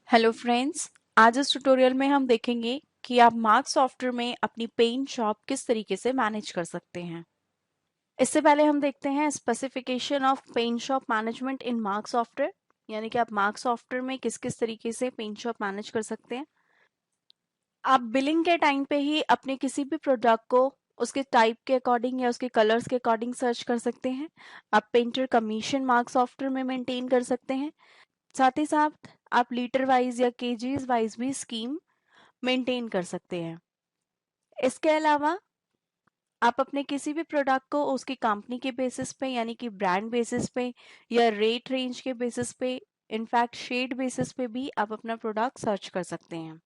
Hello friends. आज इस tutorial में हम देखेंगे कि आप मार्क सॉफ्टवेयर में अपनी पेंट शॉप किस तरीके से मैनेज कर सकते हैं। इससे पहले हम देखते हैं specification of paint shop management in Marg software, यानी कि आप मार्क सॉफ्टवेयर में किस किस तरीके से पेंट शॉप मैनेज कर सकते हैं। आप बिलिंग के टाइम पे ही अपने किसी भी प्रोडक्ट को उसके टाइप के अकॉर्डिंग या उसके कलर्स के अकॉर्डिंग सर्च कर सकते हैं। आप पेंटर कमीशन मार्क सॉफ्टवेयर में मेंटेन कर सकते हैं। साथ ही साथ आप लीटर वाइज या केजीज वाइज भी स्कीम मेंटेन कर सकते हैं। इसके अलावा आप अपने किसी भी प्रोडक्ट को उसकी कंपनी के बेसिस पे, यानी कि ब्रांड बेसिस पे या रेट रेंज के बेसिस पे, इनफैक्ट शेड बेसिस पे भी आप अपना प्रोडक्ट सर्च कर सकते हैं।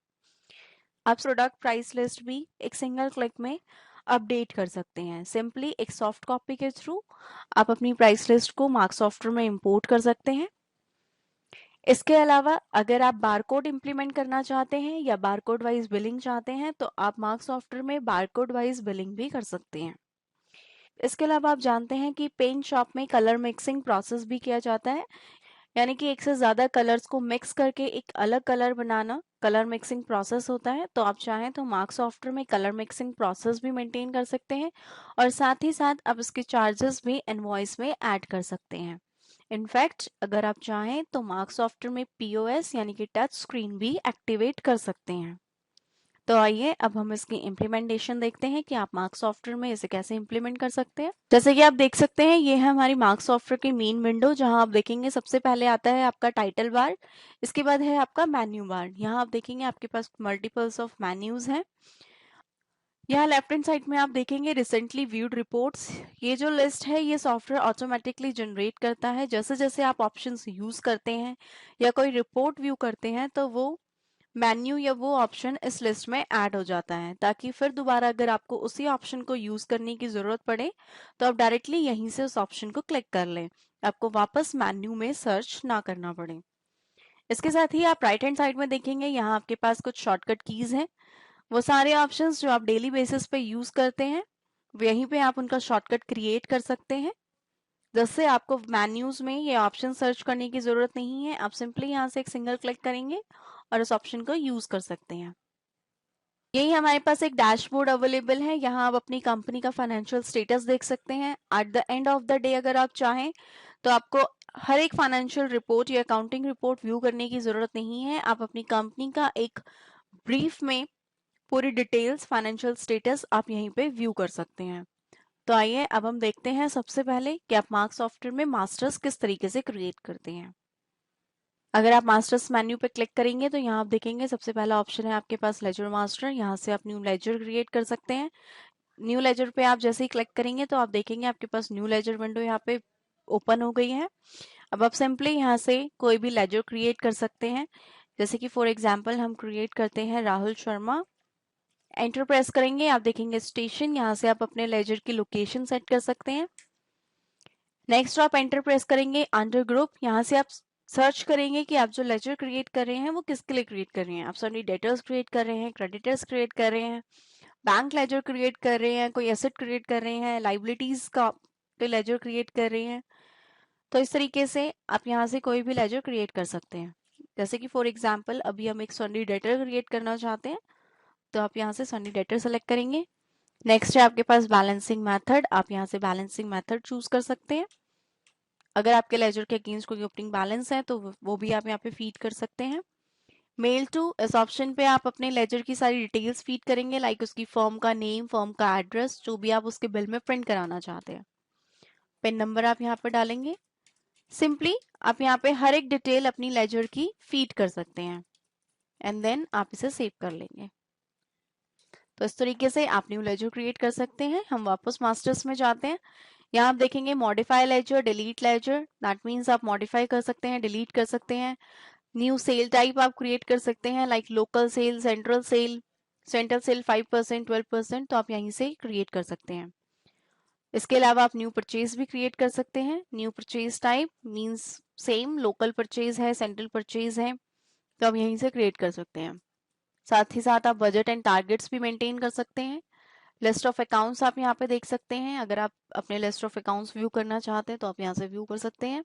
आप प्रोडक्ट प्राइस लिस्ट भी एक सिंगल क्लिक में अपडेट कर सकते हैं। सिंपली एक सॉफ्ट कॉपी के थ्रू आप अपनी प्राइस लिस्ट को मार्क सॉफ्टवेयर में इंपोर्ट कर सकते हैं। इसके अलावा अगर आप बारकोड इंप्लीमेंट करना चाहते हैं या बारकोड वाइज बिलिंग चाहते हैं तो आप मार्क सॉफ्टवेयर में बारकोड वाइज बिलिंग भी कर सकते हैं। इसके अलावा आप जानते हैं कि पेंट शॉप में कलर मिक्सिंग प्रोसेस भी किया जाता है, यानी कि एक से ज्यादा कलर्स को मिक्स करके एक अलग कलर बनाना कलर मिक्सिंग प्रोसेस होता है। तो आप चाहें तो मार्क सॉफ्टवेयर में कलर मिक्सिंग प्रोसेस भी मेंटेन कर सकते हैं और साथ ही साथ आप इसके चार्जेस भी इनवॉइस में ऐड कर सकते हैं। इनफैक्ट अगर आप चाहें तो मार्क सॉफ्टवेयर में पीओएस यानी कि टच स्क्रीन भी एक्टिवेट कर सकते हैं। तो आइए अब हम इसकी इम्प्लीमेंटेशन देखते हैं कि आप मार्क सॉफ्टवेयर में इसे कैसे इम्प्लीमेंट कर सकते हैं। जैसे कि आप देख सकते हैं ये है हमारी मार्क सॉफ्टवेयर की मेन विंडो, जहां आप देखेंगे सबसे पहले आता है आपका टाइटल बार। इसके बाद है आपका मेन्यू बार। यहाँ आप देखेंगे आपके पास मल्टीपल्स ऑफ मेन्यूज हैं। यहाँ लेफ्ट हैंड साइड में आप देखेंगे रिसेंटली व्यूड रिपोर्ट्स। ये जो लिस्ट है ये सॉफ्टवेयर ऑटोमेटिकली जनरेट करता है। जैसे जैसे आप ऑप्शंस यूज करते हैं या कोई रिपोर्ट व्यू करते हैं तो वो मेन्यू या वो ऑप्शन इस लिस्ट में ऐड हो जाता है, ताकि फिर दोबारा अगर आपको उसी ऑप्शन को यूज करने की जरूरत पड़े तो आप डायरेक्टली यहीं से उस ऑप्शन को क्लिक कर लें, आपको वापस मेन्यू में सर्च ना करना पड़े। इसके साथ ही आप राइट हैंड साइड में देखेंगे यहाँ आपके पास कुछ शॉर्टकट कीज हैं। वो सारे ऑप्शंस जो आप डेली बेसिस पे यूज करते हैं यहीं पे आप उनका शॉर्टकट क्रिएट कर सकते हैं। जिससे आपको मेन्यूज में ये ऑप्शन सर्च करने की जरूरत नहीं है। आप सिंपली यहाँ से एक सिंगल क्लिक करेंगे और इस ऑप्शन को यूज कर सकते हैं। यही हमारे पास एक डैशबोर्ड अवेलेबल है। यहाँ आप अपनी कंपनी का फाइनेंशियल स्टेटस देख सकते हैं। At the end of the day अगर आप चाहें तो आपको हर एक फाइनेंशियल रिपोर्ट या अकाउंटिंग रिपोर्ट व्यू करने की जरूरत नहीं है। आप अपनी कंपनी का एक ब्रीफ में पूरी डिटेल्स फाइनेंशियल स्टेटस आप यहीं पे व्यू कर सकते हैं। तो आइए अब हम देखते हैं सबसे पहले कि आप मार्क सॉफ्टवेयर में मास्टर्स किस तरीके से क्रिएट करते हैं। अगर आप मास्टर्स मेन्यू पे क्लिक करेंगे तो यहाँ आप देखेंगे सबसे पहला ऑप्शन है आपके पास लेजर मास्टर। यहाँ से आप न्यू लेजर क्रिएट कर सकते हैं। न्यू लेजर पे आप जैसे ही क्लिक करेंगे तो आप देखेंगे आपके पास न्यू लेजर विंडो यहाँ पे ओपन हो गई है। अब आप सिंपली यहाँ से कोई भी लेजर क्रिएट कर सकते हैं। जैसे कि फॉर एग्जाम्पल हम क्रिएट करते हैं राहुल शर्मा। एंटर प्रेस करेंगे, आप देखेंगे स्टेशन। यहाँ से आप अपने लेजर की लोकेशन सेट कर सकते हैं। नेक्स्ट आप एंटर प्रेस करेंगे अंडर ग्रुप। यहाँ से आप सर्च करेंगे कि आप जो लेजर क्रिएट कर रहे हैं वो किसके लिए क्रिएट कर रहे हैं। आप सॉरी डेटर्स क्रिएट कर रहे हैं, क्रेडिटर्स क्रिएट कर रहे हैं, बैंक लेजर क्रिएट कर रहे हैं, कोई एसेट क्रिएट कर रहे हैं, लाइबिलिटीज का कोई लेजर क्रिएट कर रहे हैं। तो इस तरीके से आप यहाँ से कोई भी लेजर क्रिएट कर सकते हैं। जैसे कि फॉर एग्जाम्पल अभी हम एक सॉन्डी डेटर क्रिएट करना चाहते हैं, तो आप यहाँ से सॉन्डी डेटर सेलेक्ट करेंगे। नेक्स्ट है आपके पास बैलेंसिंग मेथड। आप यहाँ से बैलेंसिंग मेथड चूज कर सकते हैं। अगर आपके लेजर के अगेंस्ट कोई ओपनिंग बैलेंस है तो वो भी आप यहाँ पे फीड कर सकते हैं। मेल टू, इस ऑप्शन पे आप अपने लेजर की सारी डिटेल्स फीड करेंगे, लाइक उसकी फर्म का नेम, फर्म का एड्रेस, जो भी आप उसके बिल में प्रिंट कराना चाहते हैं। पिन नंबर आप यहाँ पे डालेंगे। सिंपली आप यहाँ पे हर एक डिटेल अपनी लेजर की फीड कर सकते हैं एंड देन आप इसे सेव कर लेंगे। तो इस तरीके से आप न्यू लेजर क्रिएट कर सकते हैं। हम वापस मास्टर्स में जाते हैं। यहाँ आप देखेंगे modify ledger, delete ledger. That means आप मॉडिफाई कर सकते हैं, डिलीट कर सकते हैं। न्यू सेल टाइप आप क्रिएट कर सकते हैं, like local sale, central sale, central sale 5%, 12%, तो आप यहीं से क्रिएट कर सकते हैं। इसके अलावा आप न्यू परचेज भी क्रिएट कर सकते हैं। New purchase type means same local purchase है, सेंट्रल परचेज है, तो आप यहीं से क्रिएट कर सकते हैं। साथ ही साथ आप बजट एंड टारगेट्स भी मेंटेन कर सकते हैं। लिस्ट ऑफ अकाउंट्स आप यहाँ पे देख सकते हैं। अगर आप अपने लिस्ट ऑफ अकाउंट्स व्यू करना चाहते हैं तो आप यहाँ से व्यू कर सकते हैं।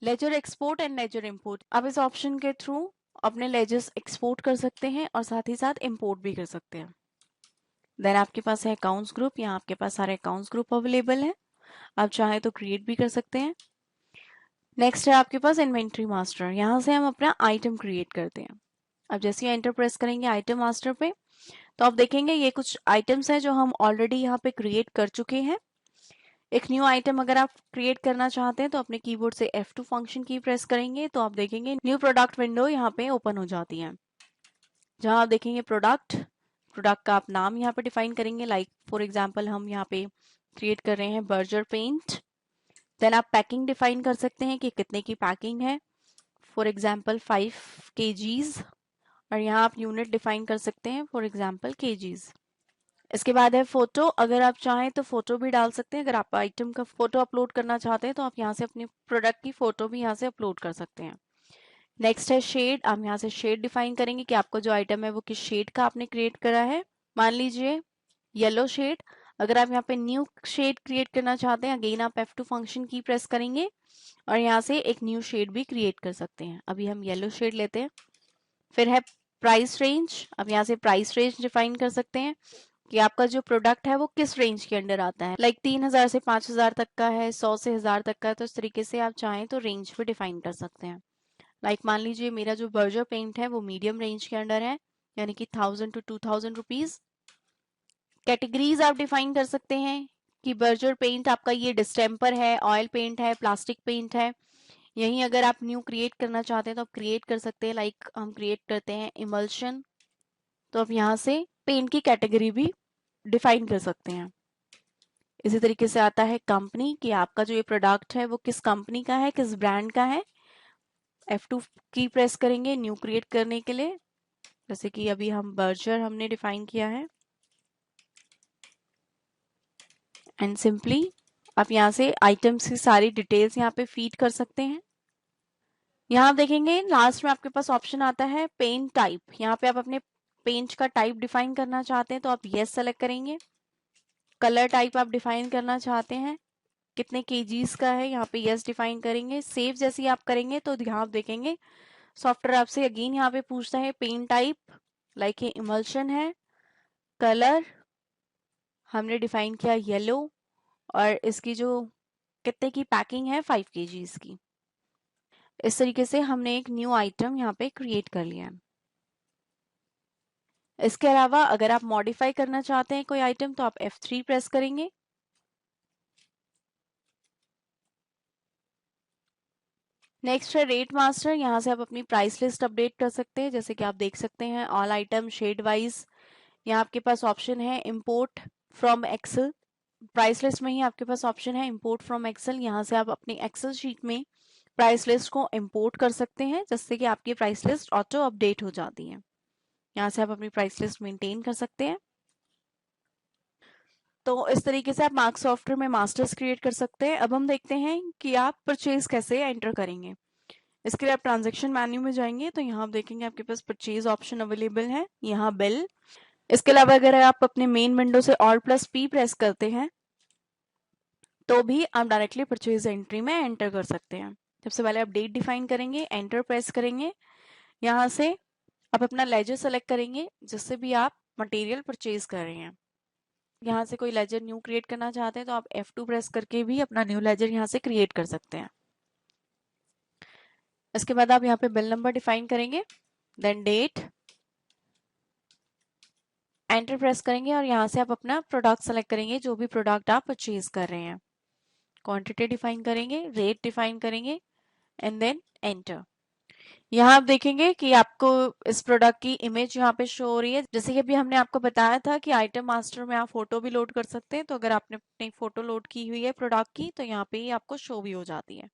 Ledger export and ledger import, आप इस ऑप्शन के थ्रू अपने लेजर्स एक्सपोर्ट कर सकते हैं और साथ ही साथ इंपोर्ट भी कर सकते हैं। देन आपके पास है अकाउंट्स ग्रुप, यहाँ आपके पास सारे अकाउंट्स ग्रुप अवेलेबल है, आप चाहे तो क्रिएट भी कर सकते हैं। नेक्स्ट है आपके पास इन्वेंट्री मास्टर, यहाँ से हम अपना आइटम क्रिएट करते हैं। अब जैसे ही एंटर प्रेस करेंगे आइटम मास्टर पे, तो आप देखेंगे ये कुछ आइटम्स हैं जो हम ऑलरेडी यहाँ पे क्रिएट कर चुके हैं। एक न्यू आइटम अगर आप क्रिएट करना चाहते हैं तो अपने कीबोर्ड से F2 फंक्शन की प्रेस करेंगे तो आप देखेंगे न्यू प्रोडक्ट विंडो यहाँ पे ओपन हो जाती है, जहाँ आप देखेंगे प्रोडक्ट का आप नाम यहाँ पे डिफाइन करेंगे। लाइक फॉर एग्जांपल हम यहाँ पे क्रिएट कर रहे हैं बर्जर पेंट। देन आप पैकिंग डिफाइन कर सकते हैं कि कितने की पैकिंग है, फॉर एग्जांपल 5 kgs, और यहाँ आप यूनिट डिफाइन कर सकते हैं फॉर एग्जांपल kgs। इसके बाद है फोटो, अगर आप चाहें तो फोटो भी डाल सकते हैं। अगर आप आइटम का फोटो अपलोड करना चाहते हैं तो आप यहाँ से अपनी प्रोडक्ट की फोटो भी यहाँ से अपलोड कर सकते हैं। नेक्स्ट है शेड, आप यहाँ से शेड डिफाइन करेंगे कि आपका जो आइटम है वो किस शेड का आपने क्रिएट करा है। मान लीजिए येलो शेड, अगर आप यहाँ पे न्यू शेड क्रिएट करना चाहते हैं अगेन आप F2 फंक्शन की प्रेस करेंगे और यहाँ से एक न्यू शेड भी क्रिएट कर सकते हैं। अभी हम येलो शेड लेते हैं। फिर है प्राइस रेंज, अब यहाँ से प्राइस रेंज डिफाइन कर सकते हैं कि आपका जो प्रोडक्ट है वो किस रेंज के अंडर आता है। लाइक 3000 से 5000 तक का है, 100 से 1000 तक का है, तो इस तरीके से आप चाहें तो रेंज भी डिफाइन कर सकते हैं। लाइक मान लीजिए मेरा जो बर्जर पेंट है वो मीडियम रेंज के अंडर है, यानी कि 1000 to 2000 रुपीज। कैटेगरीज आप डिफाइन कर सकते हैं कि बर्जर पेंट आपका ये डिस्टेम्पर है, ऑयल पेंट है, प्लास्टिक पेंट है। यहीं अगर आप न्यू क्रिएट करना चाहते हैं तो आप क्रिएट कर सकते हैं। लाइक हम क्रिएट करते हैं इमल्शन, तो आप यहाँ से पेंट की कैटेगरी भी डिफाइन कर सकते हैं। इसी तरीके से आता है कंपनी, कि आपका जो ये प्रोडक्ट है वो किस कंपनी का है, किस ब्रांड का है। F2 की प्रेस करेंगे न्यू क्रिएट करने के लिए, जैसे कि अभी हम बर्जर हमने डिफाइन किया है। एंड सिंपली आप यहाँ से आइटम्स की सारी डिटेल्स यहाँ पे फीड कर सकते हैं। यहाँ आप देखेंगे लास्ट में आपके पास ऑप्शन आता है पेंट टाइप, यहाँ पे आप अपने पेंट का टाइप डिफाइन करना चाहते हैं तो आप येस सेलेक्ट करेंगे। कलर टाइप आप डिफाइन करना चाहते हैं, कितने केजीज का है, यहाँ पे यस डिफाइन करेंगे। सेव जैसे ही आप करेंगे तो यहाँ आप देखेंगे सॉफ्टवेयर आपसे अगेन यहाँ पे पूछता है पेंट टाइप, लाइक ये इमल्शन है। कलर हमने डिफाइन किया येलो, और इसकी जो कितने की पैकिंग है 5 kgs की। इस तरीके से हमने एक न्यू आइटम यहाँ पे क्रिएट कर लिया है। इसके अलावा अगर आप मॉडिफाई करना चाहते हैं कोई आइटम तो आप F3 प्रेस करेंगे। नेक्स्ट है रेट मास्टर, यहाँ से आप अपनी प्राइस लिस्ट अपडेट कर सकते हैं। जैसे कि आप देख सकते हैं ऑल आइटम शेड वाइज, यहाँ आपके पास ऑप्शन है import from Excel. Price list में ही आपके पास ऑप्शन है इंपोर्ट फ्रॉम एक्सेल, यहाँ से आप अपनी एक्सेल शीट में प्राइस लिस्ट को इंपोर्ट कर सकते हैं, जिससे कि आपकी प्राइस लिस्ट ऑटो अपडेट हो जाती है। यहाँ से आप अपनी प्राइस लिस्ट मेंटेन कर सकते हैं। तो इस तरीके से आप मार्क सॉफ्टवेयर में मास्टर्स क्रिएट कर सकते हैं। अब हम देखते हैं कि आप परचेज कैसे एंटर करेंगे। इसके लिए आप ट्रांजैक्शन मेन्यू में जाएंगे तो यहाँ आप देखेंगे आपके पास परचेज ऑप्शन अवेलेबल है, यहाँ बिल। इसके अलावा अगर आप अपने मेन विंडो से Alt+P प्रेस करते हैं तो भी आप डायरेक्टली परचेज एंट्री में एंटर कर सकते हैं। सबसे पहले आप डेट डिफाइन करेंगे, एंटर प्रेस करेंगे, यहाँ से आप अपना लेजर सेलेक्ट करेंगे जिससे भी आप मटेरियल परचेज कर रहे हैं। यहाँ से कोई लेजर न्यू क्रिएट करना चाहते हैं तो आप F2 प्रेस करके भी अपना न्यू लेजर यहाँ से क्रिएट कर सकते हैं। इसके बाद आप यहाँ पे बिल नंबर डिफाइन करेंगे, देन डेट, एंटर प्रेस करेंगे और यहाँ से आप अपना प्रोडक्ट सेलेक्ट करेंगे, जो भी प्रोडक्ट आप परचेज कर रहे हैं। क्वांटिटी डिफाइन करेंगे, रेट डिफाइन करेंगे एंड देन एंटर। यहाँ आप देखेंगे कि आपको इस प्रोडक्ट की इमेज यहाँ पे शो हो रही है। जैसे कि अभी हमने आपको बताया था कि आइटम मास्टर में आप फोटो भी लोड कर सकते हैं, तो अगर आपने अपनी फोटो लोड की हुई है प्रोडक्ट की तो यहाँ पे ही आपको शो भी हो जाती है।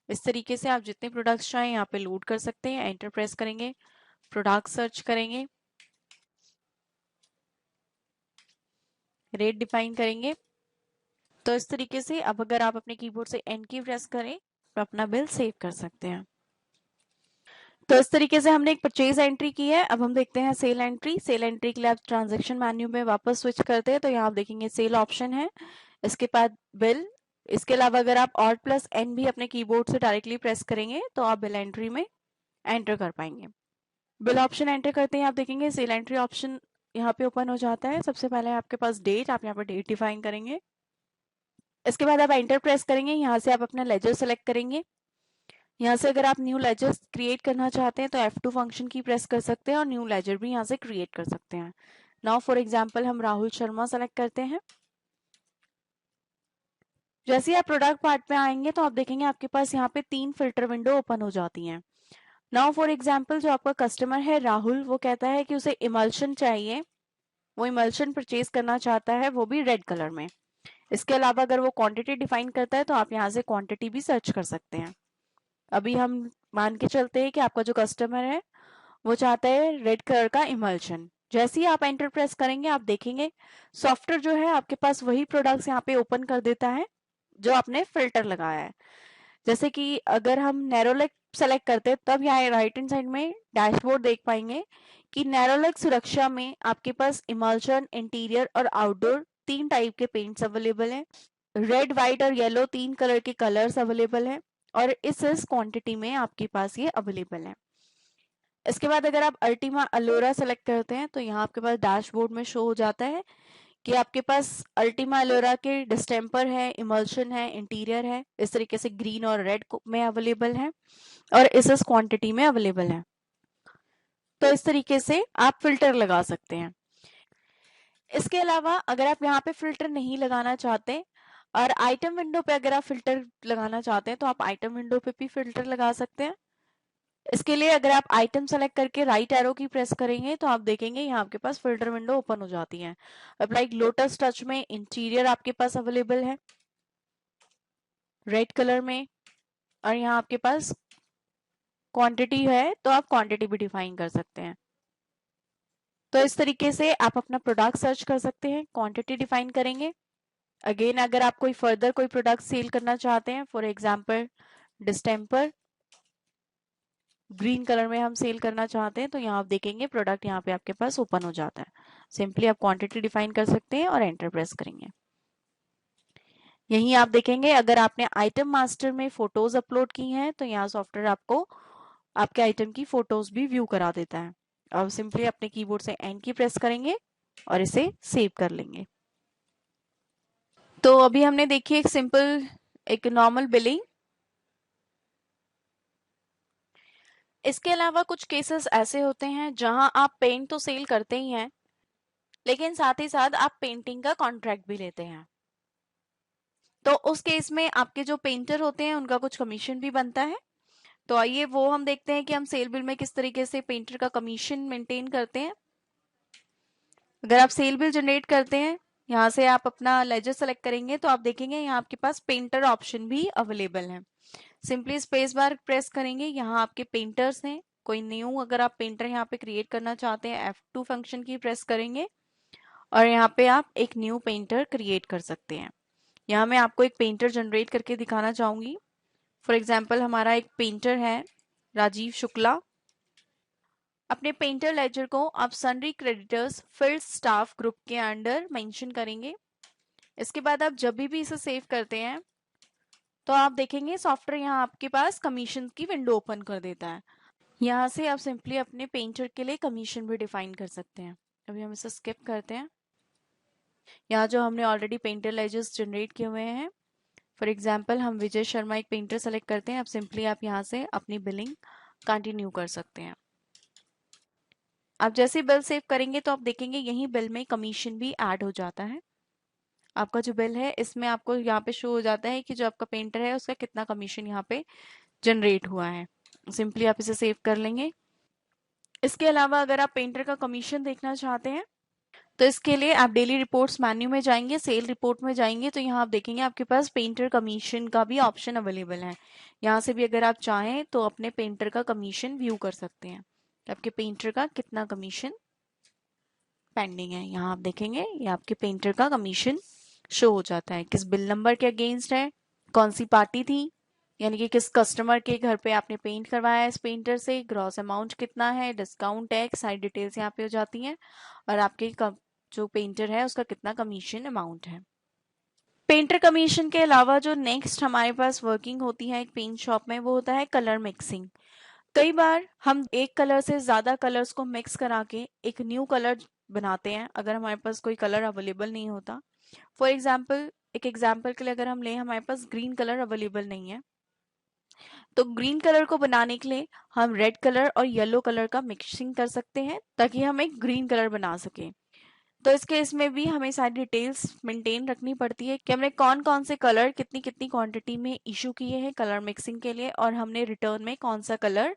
इस तरीके से आप जितने प्रोडक्ट्स चाहें यहाँ पे लोड कर सकते हैं। एंटर प्रेस करेंगे, प्रोडक्ट सर्च करेंगे, रेट डिफाइन करेंगे। तो इस तरीके से अब अगर आप अपने कीबोर्ड से एन की प्रेस करें तो अपना बिल सेव कर सकते हैं। तो इस तरीके से हमने एक परचेज एंट्री की है। अब हम देखते हैं सेल एंट्री। सेल एंट्री के लिए आप ट्रांजैक्शन मेन्यू में वापस स्विच करते हैं तो यहाँ आप देखेंगे सेल ऑप्शन है, इसके बाद बिल। इसके अलावा अगर आप Alt+N भी अपने कीबोर्ड से डायरेक्टली प्रेस करेंगे तो आप बिल एंट्री में एंटर कर पाएंगे। बिल ऑप्शन एंटर करते हैं, आप देखेंगे सेल एंट्री ऑप्शन यहाँ पे ओपन हो जाता है। सबसे पहले आपके पास डेट, आप यहाँ पर डेट डिफाइन करेंगे। इसके बाद आप एंटर प्रेस करेंगे, यहाँ से आप अपना लेजर सेलेक्ट करेंगे। यहाँ से अगर आप न्यू लेजर क्रिएट करना चाहते हैं तो F2 फंक्शन की प्रेस कर सकते हैं और न्यू लेजर भी यहाँ से क्रिएट कर सकते हैं। नाउ फॉर एग्जांपल हम राहुल शर्मा सेलेक्ट करते हैं। जैसे ही आप प्रोडक्ट पार्ट पे आएंगे तो आप देखेंगे आपके पास यहाँ पे 3 फिल्टर विंडो ओपन हो जाती हैं। नाउ फॉर एग्जांपल जो आपका कस्टमर है राहुल, वो कहता है कि उसे इमल्शन चाहिए, वो इमल्शन परचेज करना चाहता है, वो भी रेड कलर में। इसके अलावा अगर वो क्वांटिटी डिफाइन करता है तो आप यहाँ से क्वांटिटी भी सर्च कर सकते हैं। अभी हम मान के चलते हैं कि आपका जो कस्टमर है वो चाहता है रेड कलर का इमल्शन। जैसे ही आप एंटर प्रेस करेंगे आप देखेंगे सॉफ्टवेयर जो है आपके पास वही प्रोडक्ट्स यहाँ पे ओपन कर देता है जो आपने फिल्टर लगाया है। जैसे कि अगर हम नैरोलेग सेलेक्ट करते हैं तब यहाँ राइट हैंड साइड में डैशबोर्ड देख पाएंगे कि नैरोलेग सुरक्षा में आपके पास इमल्शन, इंटीरियर और आउटडोर 3 टाइप के पेंट्स अवेलेबल हैं। रेड, व्हाइट और येलो 3 कलर के कलर्स अवेलेबल हैं और इस क्वांटिटी में आपके पास ये अवेलेबल है। इसके बाद अगर आप अल्टीमा अलोरा सेलेक्ट करते हैं तो यहाँ आपके पास डैशबोर्ड में शो हो जाता है कि आपके पास अल्टीमा अलोरा के डिस्टेम्पर है, इमल्शन है, इंटीरियर है, इस तरीके से ग्रीन और रेड में अवेलेबल है और इस क्वांटिटी में अवेलेबल है। तो इस तरीके से आप फिल्टर लगा सकते हैं। इसके अलावा अगर आप यहाँ पे फिल्टर नहीं लगाना चाहते और आइटम विंडो पे अगर आप फिल्टर लगाना चाहते हैं तो आप आइटम विंडो पे भी फिल्टर लगा सकते हैं। इसके लिए अगर आप आइटम सेलेक्ट करके राइट एरो की प्रेस करेंगे तो आप देखेंगे यहाँ आपके पास फिल्टर विंडो ओपन हो जाती है। अब लाइक लोटस टच में इंटीरियर आपके पास अवेलेबल है रेड कलर में और यहाँ आपके पास क्वांटिटी है तो आप क्वांटिटी भी डिफाइन कर सकते हैं। तो इस तरीके से आप अपना प्रोडक्ट सर्च कर सकते हैं, क्वांटिटी डिफाइन करेंगे। अगेन अगर आप कोई फर्दर कोई प्रोडक्ट सेल करना चाहते हैं, for example distemper green colour में हम सेल करना चाहते हैं तो यहाँ आप देखेंगे प्रोडक्ट यहाँ पे आपके पास ओपन हो जाता है। सिंपली आप क्वांटिटी डिफाइन कर सकते हैं और एंटर प्रेस करेंगे। यहीं आप देखेंगे अगर आपने आइटम मास्टर में फोटोज अपलोड की हैं तो यहाँ सॉफ्टवेयर आपको आपके आइटम की फोटोज भी व्यू करा देता है। अब सिंपली अपने कीबोर्ड से एंड की प्रेस करेंगे और इसे सेव कर लेंगे। तो अभी हमने देखी एक सिंपल एक नॉर्मल बिलिंग। इसके अलावा कुछ केसेस ऐसे होते हैं जहां आप पेंट तो सेल करते ही हैं लेकिन साथ ही साथ आप पेंटिंग का कॉन्ट्रैक्ट भी लेते हैं। तो उस केस में आपके जो पेंटर होते हैं उनका कुछ कमीशन भी बनता है। तो आइए वो हम देखते हैं कि हम सेल बिल में किस तरीके से पेंटर का कमीशन मेंटेन करते हैं। अगर आप सेल बिल जनरेट करते हैं, यहाँ से आप अपना लेजर सेलेक्ट करेंगे तो आप देखेंगे यहाँ आपके पास पेंटर ऑप्शन भी अवेलेबल है। सिंपली स्पेस बार प्रेस करेंगे, यहाँ आपके पेंटर्स हैं। कोई न्यू अगर आप पेंटर यहाँ पे क्रिएट करना चाहते हैं F2 फंक्शन की प्रेस करेंगे और यहाँ पे आप एक न्यू पेंटर क्रिएट कर सकते हैं। यहाँ मैं आपको एक पेंटर जनरेट करके दिखाना चाहूंगी। फॉर एग्जाम्पल हमारा एक पेंटर है राजीव शुक्ला। अपने पेंटर लेजर को आप सनरी क्रेडिटर्स फील्ड स्टाफ ग्रुप के अंडर मेंशन करेंगे। इसके बाद आप जब भी इसे सेव करते हैं तो आप देखेंगे सॉफ्टवेयर यहाँ आपके पास कमीशन की विंडो ओपन कर देता है। यहाँ से आप सिंपली अपने पेंटर के लिए कमीशन भी डिफाइन कर सकते हैं। अभी हम इसे स्किप करते हैं। यहाँ जो हमने ऑलरेडी पेंटर लेजर्स जनरेट किए हुए हैं, फॉर एग्जाम्पल हम विजय शर्मा एक पेंटर सेलेक्ट करते हैं। अब सिंपली आप यहाँ से अपनी बिलिंग कंटिन्यू कर सकते हैं। आप जैसे बिल सेव करेंगे तो आप देखेंगे यही बिल में कमीशन भी ऐड हो जाता है। आपका जो बिल है इसमें आपको यहाँ पे शो हो जाता है कि जो आपका पेंटर है उसका कितना कमीशन यहाँ पे जनरेट हुआ है। सिंपली आप इसे सेव कर लेंगे। इसके अलावा अगर आप पेंटर का कमीशन देखना चाहते हैं तो इसके लिए आप डेली रिपोर्ट्स मेन्यू में जाएंगे, सेल रिपोर्ट में जाएंगे तो यहाँ आप देखेंगे आपके पास पेंटर कमीशन का भी ऑप्शन अवेलेबल है। यहाँ से भी अगर आप चाहें तो अपने पेंटर का कमीशन व्यू कर सकते हैं कि आपके पेंटर का कितना कमीशन पेंडिंग है। यहाँ आप देखेंगे ये आपके पेंटर का कमीशन शो हो जाता है, किस बिल नंबर के अगेंस्ट है, कौन सी पार्टी थी, यानी कि किस कस्टमर के घर पे आपने पेंट करवाया है इस पेंटर से, ग्रॉस अमाउंट कितना है, डिस्काउंट टैक्स, सारी डिटेल्स यहाँ पे हो जाती हैं और आपके जो पेंटर है उसका कितना कमीशन अमाउंट है। पेंटर कमीशन के अलावा जो नेक्स्ट हमारे पास वर्किंग होती है एक पेंट शॉप में वो होता है कलर मिक्सिंग। कई बार हम एक कलर से ज़्यादा कलर्स को मिक्स करा के एक न्यू कलर बनाते हैं अगर हमारे पास कोई कलर अवेलेबल नहीं होता। फॉर एग्जाम्पल, एक एग्जाम्पल के लिए अगर हम लें, हमारे पास ग्रीन कलर अवेलेबल नहीं है, तो ग्रीन कलर को बनाने के लिए हम रेड कलर और येलो कलर का मिक्सिंग कर सकते हैं ताकि हम एक ग्रीन कलर बना सकें। तो इस केस में भी हमें सारी डिटेल्स मेंटेन रखनी पड़ती है कि हमने कौन कौन से कलर कितनी कितनी क्वांटिटी में इशू किए हैं कलर मिक्सिंग के लिए, और हमने रिटर्न में कौन सा कलर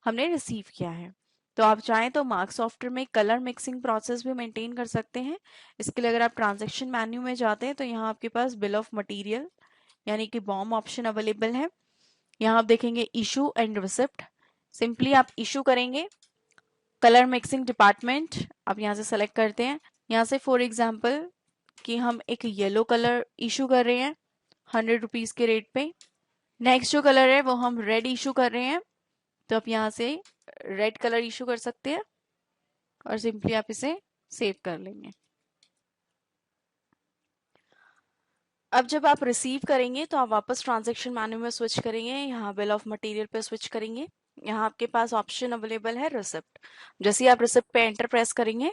हमने रिसीव किया है। तो आप चाहें तो मार्क्स सॉफ्टवेयर में कलर मिक्सिंग प्रोसेस भी मेंटेन कर सकते हैं। इसके लिए अगर आप ट्रांजैक्शन मेन्यू में जाते हैं तो यहाँ आपके पास बिल ऑफ मटेरियल यानी कि बॉम ऑप्शन अवेलेबल है। यहाँ आप देखेंगे इशू एंड रिसिप्ट। सिंपली आप इशू करेंगे, कलर मिक्सिंग डिपार्टमेंट आप यहाँ से सेलेक्ट करते हैं। यहाँ से फॉर एग्जाम्पल कि हम एक येलो कलर इशू कर रहे हैं 100 रुपीज के रेट पे। नेक्स्ट जो कलर है वो हम रेड इशू कर रहे हैं, तो आप यहाँ से रेड कलर इशू कर सकते हैं और सिंपली आप इसे सेव कर लेंगे। अब जब आप रिसीव करेंगे तो आप वापस ट्रांजैक्शन मेन्यू में स्विच करेंगे, यहाँ बिल ऑफ मटेरियल पे स्विच करेंगे। यहाँ आपके पास ऑप्शन अवेलेबल है रिसिप्ट। जैसे ही आप रिसिप्ट पे एंटर प्रेस करेंगे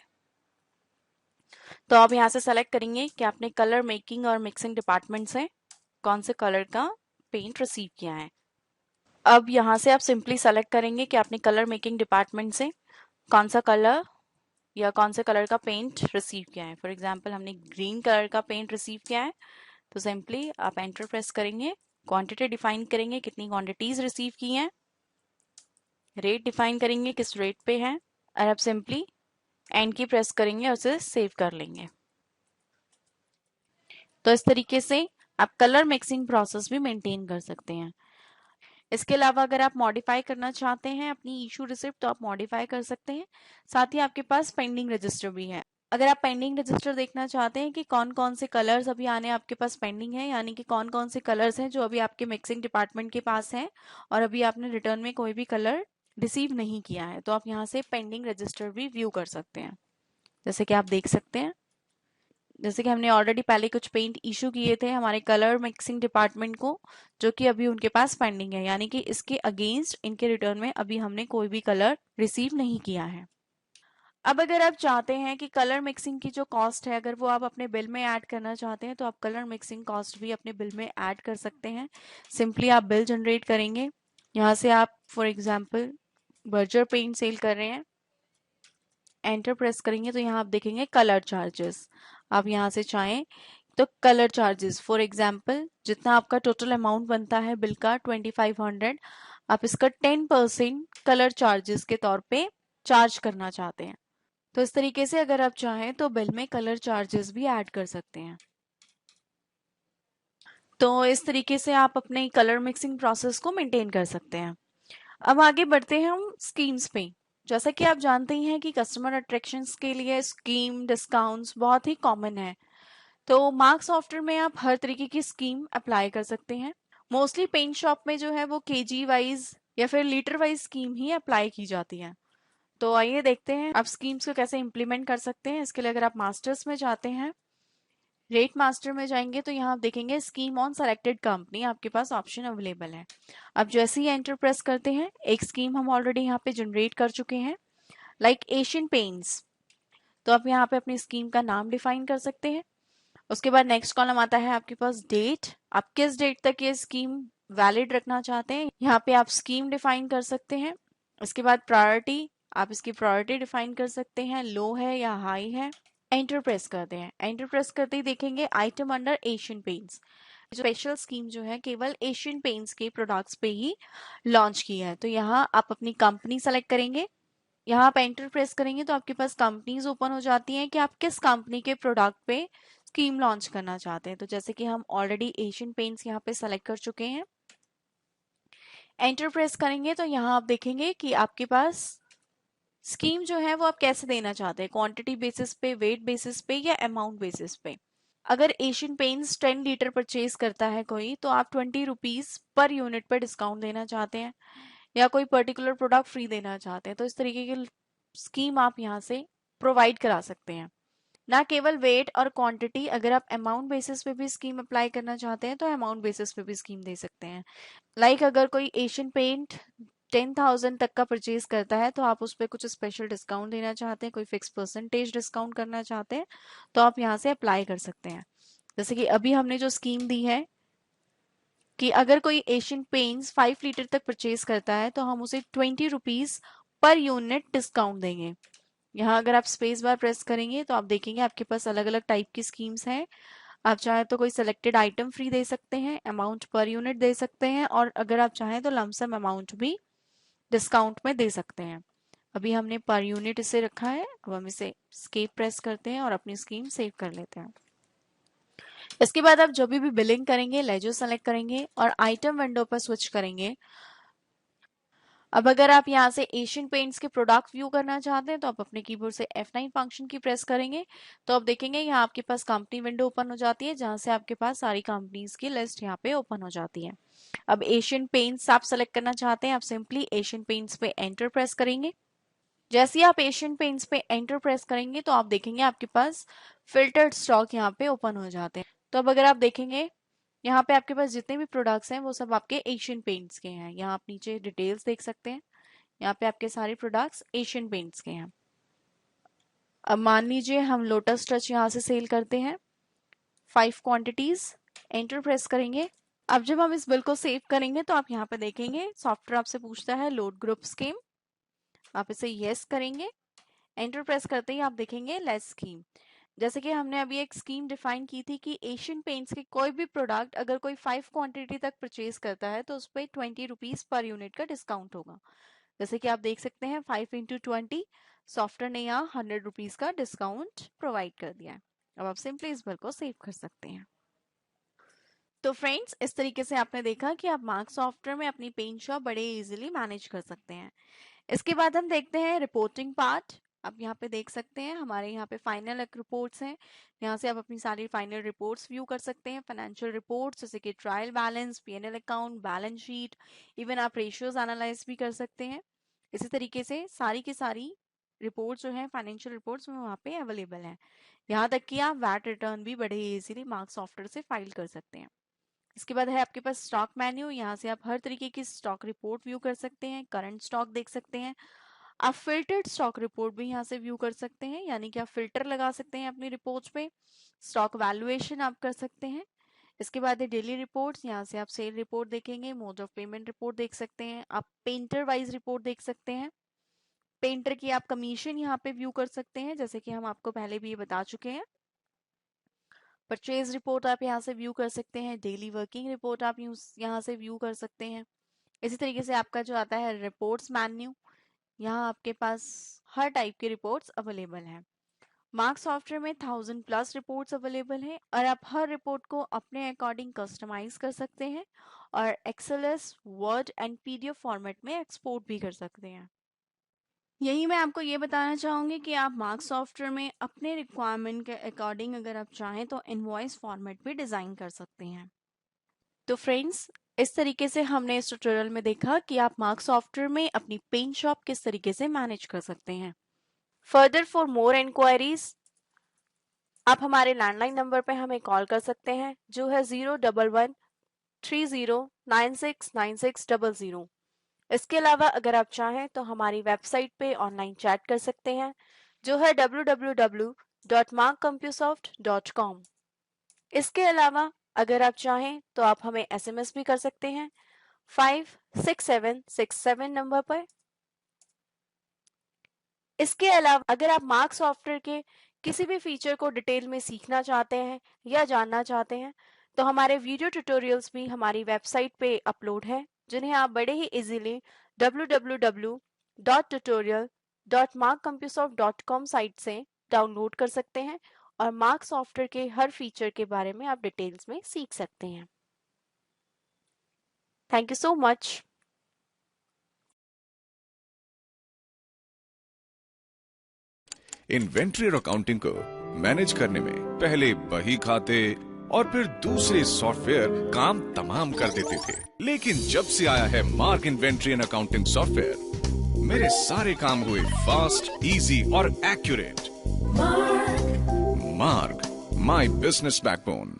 तो आप यहाँ से सेलेक्ट करेंगे कि आपने कलर मेकिंग और मिक्सिंग डिपार्टमेंट से कौन से कलर का पेंट रिसीव किया है। अब यहाँ से आप सिंपली सेलेक्ट करेंगे कि आपने कलर मेकिंग डिपार्टमेंट से कौन सा कलर या कौन से कलर का पेंट रिसीव किया है। फॉर एग्जांपल हमने ग्रीन कलर का पेंट रिसीव किया है, तो सिंपली आप एंटर प्रेस करेंगे, क्वांटिटी डिफाइन करेंगे कितनी क्वांटिटीज रिसीव की हैं, रेट डिफाइन करेंगे किस रेट पे है, और आप सिंपली एंड की प्रेस करेंगे और उसे सेव कर लेंगे। तो इस तरीके से आप कलर मिक्सिंग प्रोसेस भी मेंटेन कर सकते हैं। इसके अलावा अगर आप मॉडिफाई करना चाहते हैं अपनी इशू रिसिप्ट तो आप मॉडिफाई कर सकते हैं। साथ ही आपके पास पेंडिंग रजिस्टर भी है। अगर आप पेंडिंग रजिस्टर देखना चाहते हैं कि कौन कौन से कलर्स अभी आने आपके पास पेंडिंग है, यानी कि कौन कौन से कलर्स हैं जो अभी आपके मिक्सिंग डिपार्टमेंट के पास हैं और अभी आपने रिटर्न में कोई भी कलर रिसीव नहीं किया है, तो आप यहाँ से पेंडिंग रजिस्टर भी व्यू कर सकते हैं। जैसे कि आप देख सकते हैं, जैसे कि हमने ऑलरेडी पहले कुछ पेंट इशू किए थे हमारे कलर मिक्सिंग डिपार्टमेंट को, जो कि अभी उनके पास पेंडिंग है, यानी कि इसके अगेंस्ट इनके रिटर्न में अभी हमने कोई भी कलर रिसीव नहीं किया है। अब अगर आप चाहते हैं कि कलर मिक्सिंग की जो कॉस्ट है अगर वो आप अपने बिल में ऐड करना चाहते हैं तो आप कलर मिक्सिंग कॉस्ट भी अपने बिल में ऐड कर सकते हैं। सिंपली आप बिल जनरेट करेंगे, यहाँ से आप for example Berger paint sale कर रहे हैं, एंटर प्रेस करेंगे तो यहाँ आप देखेंगे कलर चार्जेस। आप यहाँ से चाहें तो कलर चार्जेस फॉर एग्जांपल जितना आपका टोटल अमाउंट बनता है बिल का 2500, आप इसका 10% कलर चार्जेस के तौर पे चार्ज करना चाहते हैं। तो इस तरीके से अगर आप चाहें तो बिल में कलर चार्जेस भी ऐड कर सकते हैं। तो इस तरीके से आप अपने कलर मिक्सिंग प्रोसेस को मेंटेन कर सकते हैं। अब आगे बढ़ते हैं हम स्कीम्स पे। जैसा कि आप जानते ही हैं कि कस्टमर अट्रैक्शंस के लिए स्कीम डिस्काउंट्स बहुत ही कॉमन है। तो मार्क सॉफ्टवेयर में आप हर तरीके की स्कीम अप्लाई कर सकते हैं। मोस्टली पेंट शॉप में जो है वो केजी वाइज या फिर लीटर वाइज स्कीम ही अप्लाई की जाती है। तो आइए देखते हैं आप स्कीम्स को कैसे इम्प्लीमेंट कर सकते हैं। इसके लिए अगर आप मास्टर्स में जाते हैं, रेट मास्टर में जाएंगे तो यहाँ आप देखेंगे स्कीम ऑन सेलेक्टेड कंपनी, आपके पास ऑप्शन अवेलेबल है। अब जैसे ही एंटर प्रेस करते हैं एक स्कीम हम ऑलरेडी यहाँ पे जनरेट कर चुके हैं, लाइक एशियन पेंट्स। तो आप यहाँ पे अपनी स्कीम का नाम डिफाइन कर सकते हैं। उसके बाद नेक्स्ट कॉलम आता है आपके पास डेट, आप किस डेट तक ये स्कीम वैलिड रखना चाहते हैं, यहाँ पे आप स्कीम डिफाइन कर सकते हैं। उसके बाद प्रायोरिटी, आप इसकी प्रायोरिटी डिफाइन कर सकते हैं, लो है या हाई है। एंटर प्रेस करते हैं, एंटर प्रेस करते ही देखेंगे item under Asian paints. Special scheme जो है केवल एशियन पेंट्स के प्रोडक्ट्स पे ही लॉन्च की है, तो यहाँ आप अपनी कंपनी सेलेक्ट करेंगे। यहाँ आप एंटर प्रेस करेंगे तो आपके पास कंपनीज ओपन हो जाती हैं कि आप किस कंपनी के प्रोडक्ट पे स्कीम लॉन्च करना चाहते हैं। तो जैसे कि हम ऑलरेडी एशियन पेंट्स यहाँ पे सेलेक्ट कर चुके हैं, एंटर प्रेस करेंगे तो यहाँ आप देखेंगे कि आपके पास स्कीम जो है वो आप कैसे देना चाहते हैं, क्वांटिटी बेसिस पे, वेट बेसिस पे या अमाउंट बेसिस पे। अगर एशियन पेंट्स 10 लीटर परचेज करता है कोई तो आप 20 रुपीज पर यूनिट पर डिस्काउंट देना चाहते हैं या कोई पर्टिकुलर प्रोडक्ट फ्री देना चाहते हैं, तो इस तरीके की स्कीम आप यहाँ से प्रोवाइड करा सकते हैं। ना केवल वेट और क्वांटिटी, अगर आप अमाउंट बेसिस पे भी स्कीम अप्लाई करना चाहते हैं तो अमाउंट बेसिस पे भी स्कीम दे सकते हैं। लाइक अगर कोई एशियन पेंट 10,000 तक का परचेज करता है तो आप उस पर कुछ स्पेशल डिस्काउंट देना चाहते हैं, कोई फिक्स परसेंटेज डिस्काउंट करना चाहते हैं, तो आप यहाँ से अप्लाई कर सकते हैं। जैसे कि अभी हमने जो स्कीम दी है कि अगर कोई एशियन पेंट्स 5 लीटर तक परचेज करता है तो हम उसे 20 रुपीज पर यूनिट डिस्काउंट देंगे। यहाँ अगर आप स्पेस बार प्रेस करेंगे तो आप देखेंगे आपके पास अलग अलग टाइप की स्कीम्स हैं। आप चाहे तो कोई सिलेक्टेड आइटम फ्री दे सकते हैं, अमाउंट पर यूनिट दे सकते हैं, और अगर आप चाहें तो लमसम अमाउंट भी डिस्काउंट में दे सकते हैं। अभी हमने पर यूनिट इसे रखा है, अब हम इसे एस्केप प्रेस करते हैं और अपनी स्कीम सेव कर लेते हैं। इसके बाद आप जब भी बिलिंग करेंगे लेजर सेलेक्ट करेंगे और आइटम विंडो पर स्विच करेंगे। अब अगर आप यहाँ से एशियन पेंट्स के प्रोडक्ट व्यू करना चाहते हैं तो आप अपने कीबोर्ड से F9 फंक्शन की प्रेस करेंगे तो आप देखेंगे यहाँ आपके पास कंपनी विंडो ओपन हो जाती है, जहां से आपके पास सारी कंपनीज की लिस्ट यहाँ पे ओपन हो जाती है। अब एशियन पेंट्स आप सेलेक्ट करना चाहते हैं, आप सिंपली एशियन पेंट्स पे एंटर प्रेस करेंगे। जैसे ही आप एशियन पेंट्स पे एंटर प्रेस करेंगे तो आप देखेंगे आपके पास फिल्टर्ड स्टॉक यहाँ पे ओपन हो जाते हैं। तो अब अगर आप देखेंगे यहाँ पे आपके पास जितने भी प्रोडक्ट्स हैं वो सब आपके एशियन पेंट्स के हैं। यहाँ आप नीचे डिटेल्स देख सकते हैं, यहाँ पे आपके सारे प्रोडक्ट्स एशियन पेंट्स के हैं। अब मान लीजिए हम लोटस टच यहाँ से सेल करते हैं 5 क्वांटिटीज, एंटर प्रेस करेंगे। अब जब हम इस बिल को सेव करेंगे तो आप यहाँ पे देखेंगे सॉफ्टवेयर आपसे पूछता है लोड ग्रुप स्कीम, आप इसे यस करेंगे। एंटर प्रेस करते ही आप देखेंगे लेस स्कीम। जैसे कि हमने अभी एक स्कीम डिफाइन की थी कि एशियन पेंट्स के कोई भी प्रोडक्ट अगर कोई 5 क्वांटिटी तक परचेज करता है तो उस पर 20 रुपीज पर यूनिट का डिस्काउंट होगा। जैसे कि आप देख सकते हैं 5 इंटू 20 सॉफ्टवेयर ने यहाँ 100 रुपीज का डिस्काउंट प्रोवाइड कर दिया है। अब आप सिंपली इस बिल को सेव कर सकते हैं। तो फ्रेंड्स, इस तरीके से आपने देखा कि आप मार्क सॉफ्टवेयर में अपनी पेंट शॉप बड़े इजीली मैनेज कर सकते हैं। इसके बाद हम देखते हैं रिपोर्टिंग पार्ट। आप यहाँ पे देख सकते हैं हमारे यहाँ पे फाइनल रिपोर्ट्स हैं। यहाँ से आप अपनी सारी फाइनल रिपोर्ट्स व्यू कर सकते हैं। फाइनेंशियल रिपोर्ट्स जैसे कि trial balance, PNL account, balance sheet, even आप रेशियोज एनालाइज भी कर सकते हैं। इसी तरीके से सारी की सारी रिपोर्ट्स जो है फाइनेंशियल रिपोर्ट्स में वहाँ पे अवेलेबल है। यहाँ तक कि आप वैट रिटर्न भी बड़े इजीली मार्क सॉफ्टवेयर से फाइल कर सकते हैं। इसके बाद है आपके पास स्टॉक मेन्यू। यहाँ से आप हर तरीके की स्टॉक रिपोर्ट व्यू कर सकते हैं, करंट स्टॉक देख सकते हैं। आप फिल्टर्ड स्टॉक रिपोर्ट भी यहाँ से व्यू कर सकते हैं, यानी कि आप फिल्टर लगा सकते हैं अपनी रिपोर्ट्स पे। स्टॉक वैल्यूएशन आप कर सकते हैं। इसके बाद है डेली रिपोर्ट्स। यहाँ से आप सेल रिपोर्ट देखेंगे, मोड ऑफ पेमेंट रिपोर्ट देख सकते हैं, आप पेंटर वाइज रिपोर्ट देख सकते हैं। पेंटर की आप कमीशन यहाँ पे व्यू कर सकते हैं, जैसे कि हम आपको पहले भी ये बता चुके हैं। परचेज रिपोर्ट आप यहाँ से व्यू कर सकते हैं। डेली वर्किंग रिपोर्ट आप यहाँ से व्यू कर सकते हैं। इसी तरीके से आपका जो आता है रिपोर्ट्स मेन्यू, यहाँ आपके पास हर टाइप की रिपोर्ट्स अवेलेबल हैं। मार्क सॉफ्टवेयर में 1000+ रिपोर्ट्स अवेलेबल हैं और आप हर रिपोर्ट को अपने अकॉर्डिंग कस्टमाइज कर सकते हैं और एक्सेलएस, वर्ड एंड पीडीएफ फॉर्मेट में एक्सपोर्ट भी कर सकते हैं। यही मैं आपको ये बताना चाहूँगी कि आप मार्क सॉफ्टवेयर में अपने रिक्वायरमेंट के अकॉर्डिंग अगर आप चाहें तो इनवॉइस फॉर्मेट भी डिज़ाइन कर सकते हैं। तो फ्रेंड्स, इस तरीके से हमने इस ट्यूटोरियल में देखा कि आप मार्क सॉफ्टवेयर में अपनी पेंट शॉप किस तरीके से मैनेज कर सकते हैं। फर्दर फॉर मोर इंक्वायरीज आप हमारे लैंडलाइन नंबर पर हमें कॉल कर सकते हैं, जो है 01130969600। इसके अलावा अगर आप चाहें तो हमारी वेबसाइट पे ऑनलाइन चैट कर सकते हैं, जो है www.markcompusoft.com। इसके अलावा अगर आप चाहें तो आप हमें SMS भी कर सकते हैं 56767 नंबर पर। इसके अलावा अगर आप मार्क सॉफ्टवेयर के किसी भी फीचर को डिटेल में सीखना चाहते हैं या जानना चाहते हैं तो हमारे वीडियो ट्यूटोरियल्स भी हमारी वेबसाइट पे अपलोड है, जिन्हें आप बड़े ही इजीली www.tutorial.markcompusoft.com साइट से डाउनलोड कर सकते हैं और मार्क सॉफ्टवेयर के हर फीचर के बारे में आप डिटेल्स में सीख सकते हैं। Thank you so much. Inventory और अकाउंटिंग को मैनेज करने में पहले बही खाते और फिर दूसरे सॉफ्टवेयर काम तमाम कर देते थे, लेकिन जब से आया है mark inventory and accounting software, मेरे सारे काम हुए फास्ट, इजी और accurate. Mark, my business backbone.